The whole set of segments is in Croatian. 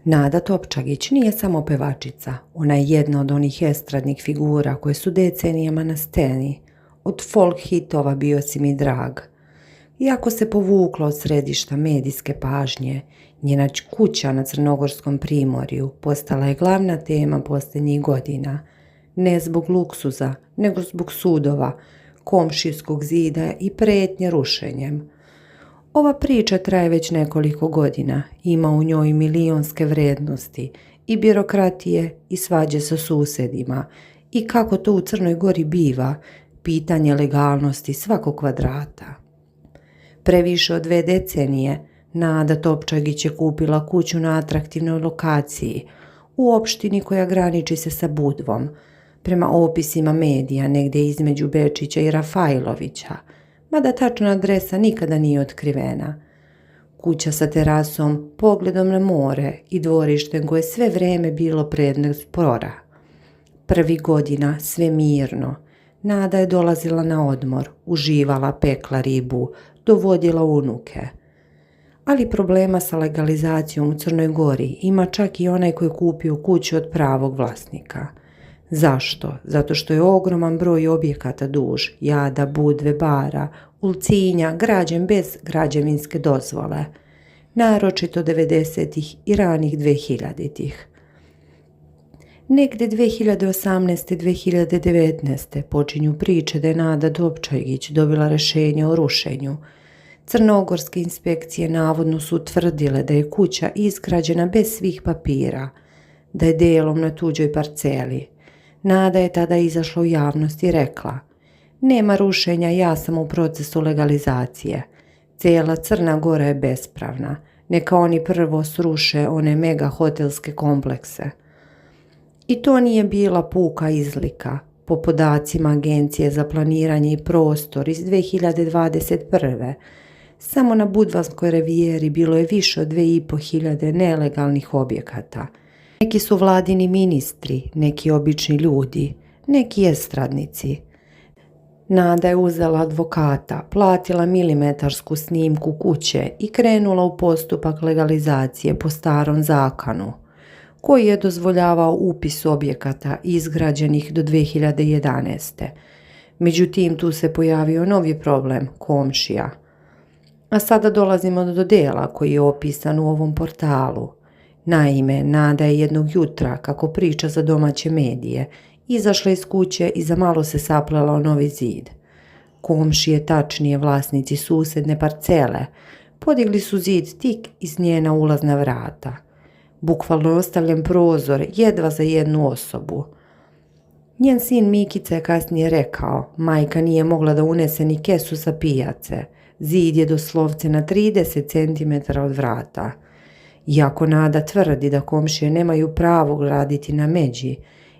Nada Topčagić nije samo pevačica, ona je jedna od onih estradnih figura koje su decenijama na sceni. Od folk hitova Bio si mi drag. Iako se povukla od središta medijske pažnje, njena kuća na Crnogorskom primorju postala je glavna tema posljednjih godina. Ne zbog luksuza, nego zbog sudova, komšijskog zida i prijetnje rušenjem. Ova priča traje već nekoliko godina, ima u njoj milionske vrednosti i birokratije i svađe sa susjedima i kako to u Crnoj Gori biva, pitanje legalnosti svakog kvadrata. Previše od 2 decenije Nada Topčagić je kupila kuću na atraktivnoj lokaciji u opštini koja graniči se sa Budvom, prema opisima medija negdje između Bečića i Rafajlovića, mada tačna adresa nikada nije otkrivena. Kuća sa terasom, pogledom na more i dvorištem koje sve vrijeme bilo predmet spora. Prvih godina sve mirno. Nada je dolazila na odmor, uživala, pekla ribu, dovodila unuke. Ali problema sa legalizacijom u Crnoj Gori ima čak i onaj koji je kupio kuću od pravog vlasnika. Zašto? Zato što je ogroman broj objekata duž Jada, Budve, Bara, Ulcinja građen bez građevinske dozvole, naročito 90-ih i ranih 2000-ih. Negde 2018. 2019. počinju priče da je Nada Topčagić dobila rješenje o rušenju. Crnogorske inspekcije navodno su utvrdile da je kuća izgrađena bez svih papira, da je delom na tuđoj parceli. Nada je tada izašla u javnost i rekla: nema rušenja, ja sam u procesu legalizacije. Cijela Crna Gora je bespravna, neka oni prvo sruše one mega hotelske komplekse. I to nije bila puka izlika. Po podacima Agencije za planiranje i prostor iz 2021. samo na Budvanskoj rivijeri bilo je više od 2500 nelegalnih objekata. Neki su vladini ministri, neki obični ljudi, neki estradnici. Nada je uzela advokata, platila milimetarsku snimku kuće i krenula u postupak legalizacije po starom zakonu, koji je dozvoljavao upis objekata izgrađenih do 2011. Međutim, tu se pojavio novi problem, komšija. A sada dolazimo do dela koji je opisan u ovom portalu. Naime, Nada je jednog jutra, kako priča za domaće medije, izašla iz kuće i za malo se saplela o novi zid. Komšije, tačnije vlasnici susjedne parcele, podigli su zid tik iz njena ulazna vrata. Bukvalno je ostavljen prozor jedva za jednu osobu. Njen sin Mikica je kasnije rekao: majka nije mogla da unese ni kesu sa pijace. Zid je doslovce na 30 cm od vrata. Iako Nada tvrdi da komšije nemaju pravo graditi na međi,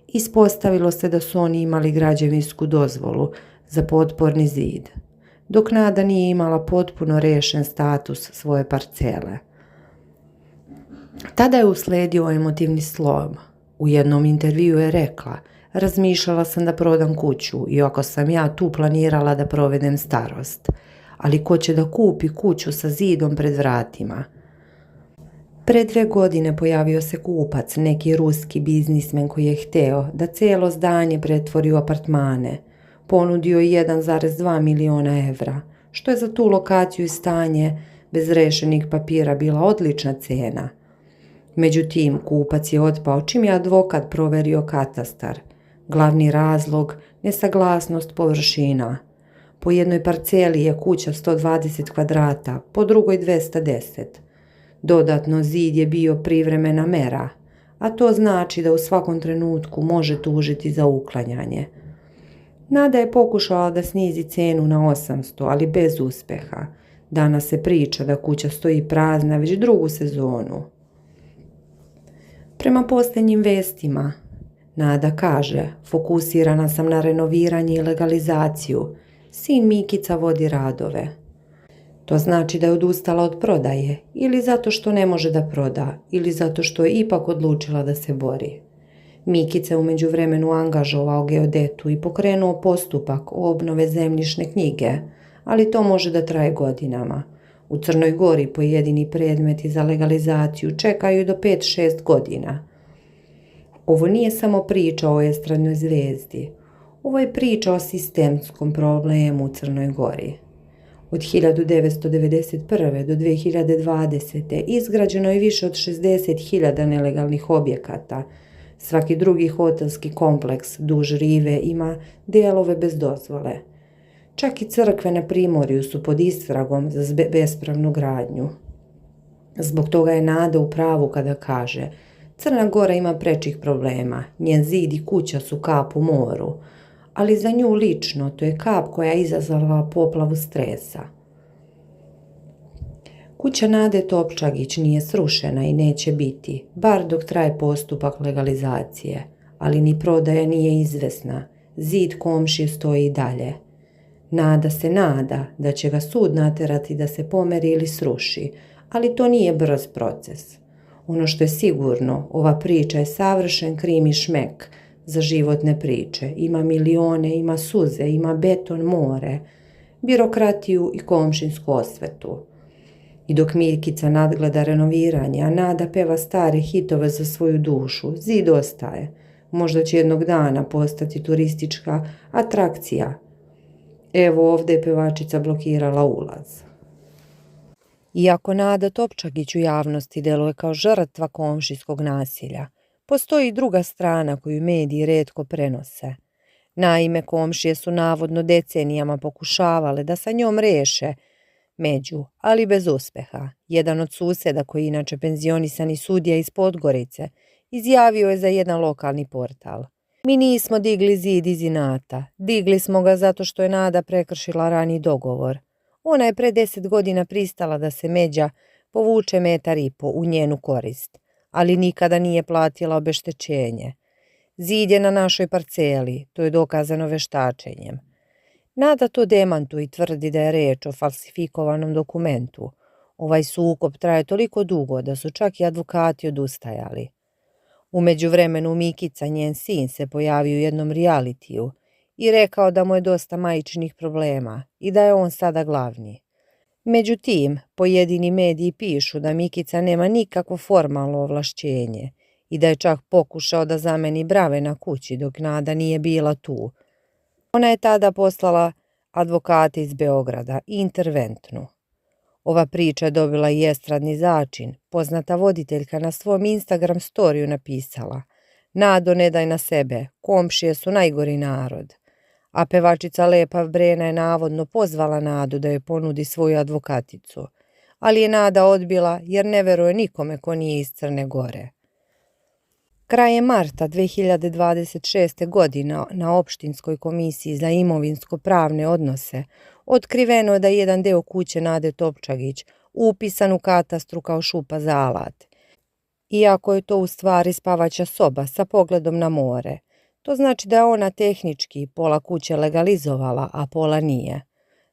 ispostavilo se da su oni imali građevinsku dozvolu za potporni zid, dok Nada nije imala potpuno rešen status svoje parcele. Tada je usledio emotivni slom. U jednom intervjuu je rekla: razmišljala sam da prodam kuću, iako sam ja tu planirala da provedem starost. Ali ko će da kupi kuću sa zidom pred vratima? Pre 2 godine pojavio se kupac, neki ruski biznismen koji je hteo da cijelo zdanje pretvori u apartmane. Ponudio je 1,2 miliona evra, što je za tu lokaciju i stanje bez rešenih papira bila odlična cena. Međutim, kupac je otpao čim je advokat proverio katastar. Glavni razlog, nesaglasnost površina. Po jednoj parceli je kuća 120 kvadrata, po drugoj 210. Dodatno, zid je bio privremena mera, a to znači da u svakom trenutku može tužiti za uklanjanje. Nada je pokušala da snizi cenu na 800, ali bez uspeha. Danas se priča da kuća stoji prazna već 2. sezonu. Prema posljednjim vestima, Nada kaže: fokusirana sam na renoviranje i legalizaciju. Sin Mikica vodi radove. To znači da je odustala od prodaje, ili zato što ne može da proda, ili zato što je ipak odlučila da se bori. Mikica je u međuvremenu angažovao geodetu i pokrenuo postupak obnove zemljišne knjige, ali to može da traje godinama. U Crnoj Gori pojedini predmeti za legalizaciju čekaju do 5-6 godina. Ovo nije samo priča o estradnoj zvijezdi. Ovo je priča o sistemskom problemu u Crnoj Gori. Od 1991. do 2020. izgrađeno je više od 60.000 nelegalnih objekata. Svaki drugi hotelski kompleks duž rive ima dijelove bez dozvole. Čak i crkve na Primorju su pod istragom za bespravnu gradnju. Zbog toga je Nada u pravu kada kaže: Crna Gora ima prečih problema, njen zid i kuća su kap u moru, ali za nju lično to je kap koja je izazvala poplavu stresa. Kuća Nade Topčagić nije srušena i neće biti, bar dok traje postupak legalizacije, ali ni prodaja nije izvesna, zid komšije stoji i dalje. Nada se nada da će ga sud naterati da se pomeri ili sruši, ali to nije brz proces. Ono što je sigurno, ova priča je savršen krim i šmek za životne priče. Ima milione, ima suze, ima beton, more, birokratiju i komšinsku osvetu. I dok Mikica nadgleda renoviranje, a Nada peva stare hitove za svoju dušu, zid ostaje. Možda će jednog dana postati turistička atrakcija. Evo ovdje je pevačica blokirala ulaz. Iako Nada Topčagić u javnosti deluje kao žrtva komšijskog nasilja, postoji i druga strana koju mediji retko prenose. Naime, komšije su navodno decenijama pokušavale da sa njom reše među, ali bez uspeha. Jedan od suseda, koji je inače penzionisani sudija iz Podgorice, izjavio je za jedan lokalni portal: Mi nismo digli zid iz inata, digli smo ga zato što je Nada prekršila raniji dogovor. Ona je pre 10 godina pristala da se međa povuče 1,5 metra u njenu korist, ali nikada nije platila obeštećenje. Zid je na našoj parceli, to je dokazano veštačenjem. Nada to demantuje i tvrdi da je reč o falsifikovanom dokumentu. Ovaj sukob traje toliko dugo da su čak i advokati odustajali. U međuvremenu Mikica, njen sin, se pojavio u jednom realitiju i rekao da mu je dosta majčinih problema i da je on sada glavni. Međutim, pojedini mediji pišu da Mikica nema nikakvo formalno ovlašćenje i da je čak pokušao da zameni brave na kući dok Nada nije bila tu. Ona je tada poslala advokate iz Beograda, interventnu. Ova priča je dobila i estradni začin. Poznata voditeljka na svom Instagram storiju napisala: Nado, ne daj na sebe, komšije su najgori narod. A pevačica Lepa Brena je navodno pozvala Nadu da joj ponudi svoju advokaticu, ali je Nada odbila jer ne veruje nikome ko nije iz Crne Gore. Krajem marta 2026. godine na Opštinskoj komisiji za imovinsko-pravne odnose otkriveno je da je jedan deo kuće Nade Topčagić upisan u katastru kao šupa za alat. Iako je to u stvari spavaća soba sa pogledom na more, to znači da je ona tehnički pola kuće legalizovala, a pola nije.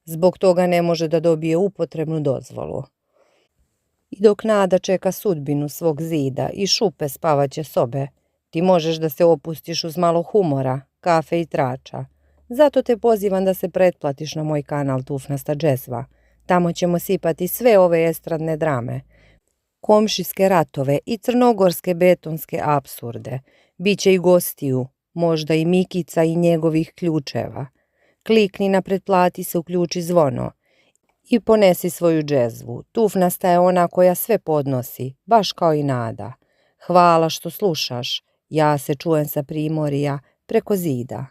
Zbog toga ne može da dobije upotrebnu dozvolu. I dok Nada čeka sudbinu svog zida i šupe spavaće sobe, ti možeš da se opustiš uz malo humora, kafe i trača. Zato te pozivam da se pretplatiš na moj kanal Tufnasta džezva. Tamo ćemo sipati sve ove estradne drame, komšijske ratove i crnogorske betonske apsurde. Biće i gostiju, možda i Mikica i njegovih ključeva. Klikni na pretplati se, uključi zvono i ponesi svoju džezvu. Tufnasta je ona koja sve podnosi, baš kao i Nada. Hvala što slušaš. Ja se čujem sa Primorja preko zida.